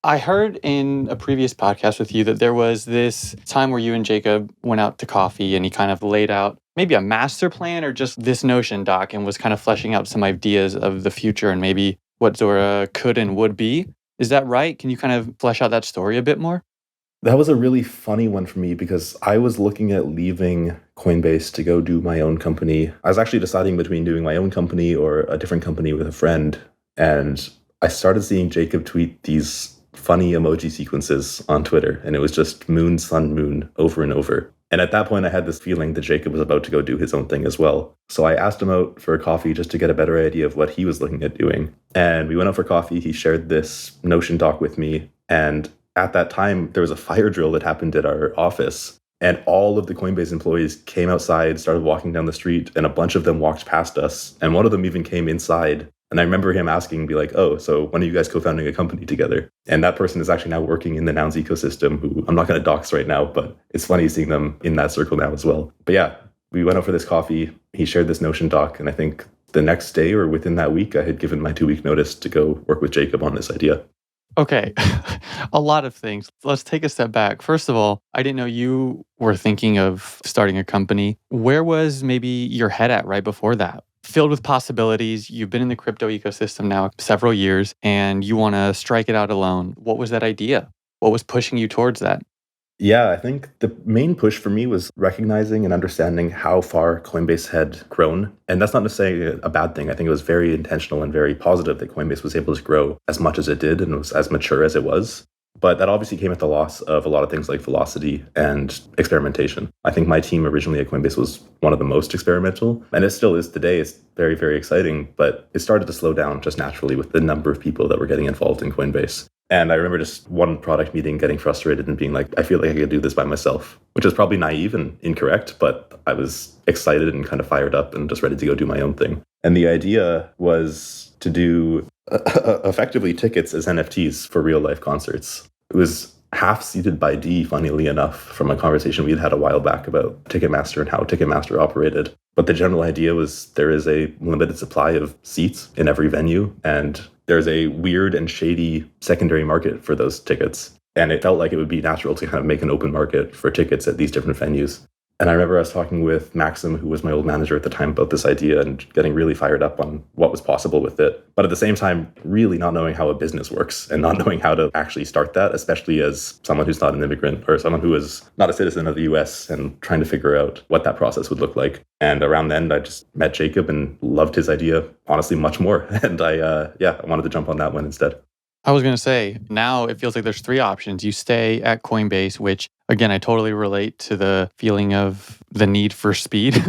I heard in a previous podcast with you that there was this time where you and Jacob went out to coffee and he kind of laid out maybe a master plan or just this Notion doc and was kind of fleshing out some ideas of the future and maybe what Zora could and would be. Is that right? Can you kind of flesh out that story a bit more? That was a really funny one for me because I was looking at leaving Coinbase to go do my own company. I was actually deciding between doing my own company or a different company with a friend. And I started seeing Jacob tweet these funny emoji sequences on Twitter. And it was just moon, sun, moon over and over. And at that point, I had this feeling that Jacob was about to go do his own thing as well. So I asked him out for a coffee just to get a better idea of what he was looking at doing. And we went out for coffee. He shared this Notion doc with me. And at that time, there was a fire drill that happened at our office, and all of the Coinbase employees came outside, started walking down the street, and a bunch of them walked past us. And one of them even came inside. And I remember him asking, be like, oh, so when are you guys co-founding a company together? And that person is actually now working in the Nouns ecosystem, who I'm not going to dox right now, but it's funny seeing them in that circle now as well. But yeah, we went out for this coffee. He shared this Notion doc. And I think the next day or within that week, I had given my 2-week notice to go work with Jacob on this idea. Okay, a lot of things. Let's take a step back. First of all, I didn't know you were thinking of starting a company. Where was maybe your head at right before that? Filled with possibilities. You've been in the crypto ecosystem now several years and you want to strike it out alone. What was that idea? What was pushing you towards that? Yeah, I think the main push for me was recognizing and understanding how far Coinbase had grown. And that's not necessarily a bad thing. I think it was very intentional and very positive that Coinbase was able to grow as much as it did and was as mature as it was. But that obviously came at the loss of a lot of things like velocity and experimentation. I think my team originally at Coinbase was one of the most experimental, and it still is today. It's very, very exciting, but it started to slow down just naturally with the number of people that were getting involved in Coinbase. And I remember just one product meeting getting frustrated and being like, I feel like I could do this by myself, which is probably naive and incorrect, but I was excited and kind of fired up and just ready to go do my own thing. And the idea was to do effectively tickets as NFTs for real life concerts. It was half seated by D, funnily enough, from a conversation we had had a while back about Ticketmaster and how Ticketmaster operated. But the general idea was there is a limited supply of seats in every venue, and there's a weird and shady secondary market for those tickets. And it felt like it would be natural to kind of make an open market for tickets at these different venues. And I remember I was talking with Maxim, who was my old manager at the time, about this idea and getting really fired up on what was possible with it. But at the same time, really not knowing how a business works and not knowing how to actually start that, especially as someone who's not an immigrant or someone who is not a citizen of the US and trying to figure out what that process would look like. And around then, I just met Jacob and loved his idea, honestly, much more. And I wanted to jump on that one instead. I was going to say, now it feels like there's 3 options. You stay at Coinbase, which again, I totally relate to the feeling of the need for speed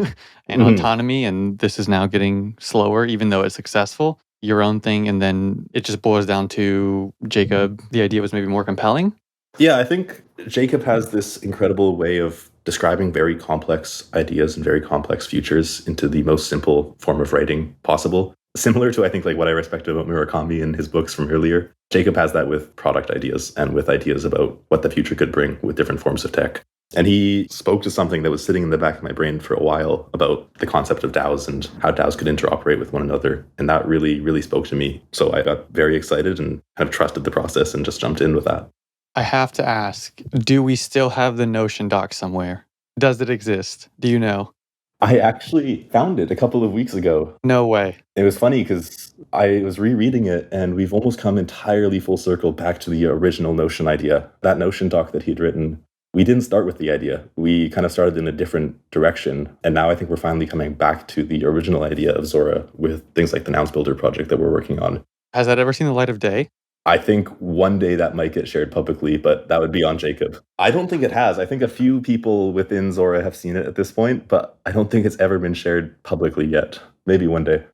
and autonomy. And this is now getting slower, even though it's successful. Your own thing. And then it just boils down to Jacob. The idea was maybe more compelling. Yeah, I think Jacob has this incredible way of describing very complex ideas and very complex futures into the most simple form of writing possible. Similar to, I think, like what I respect about Murakami and his books from earlier. Jacob has that with product ideas and with ideas about what the future could bring with different forms of tech. And he spoke to something that was sitting in the back of my brain for a while about the concept of DAOs and how DAOs could interoperate with one another. And that really, really spoke to me. So I got very excited and kind of trusted the process and just jumped in with that. I have to ask, do we still have the Notion doc somewhere? Does it exist? Do you know? I actually found it a couple of weeks ago. No way. It was funny because I was rereading it and we've almost come entirely full circle back to the original Notion idea. That Notion doc that he'd written, we didn't start with the idea. We kind of started in a different direction. And now I think we're finally coming back to the original idea of Zora with things like the Nouns Builder project that we're working on. Has that ever seen the light of day? I think one day that might get shared publicly, but that would be on Jacob. I don't think it has. I think a few people within Zora have seen it at this point, but I don't think it's ever been shared publicly yet. Maybe one day.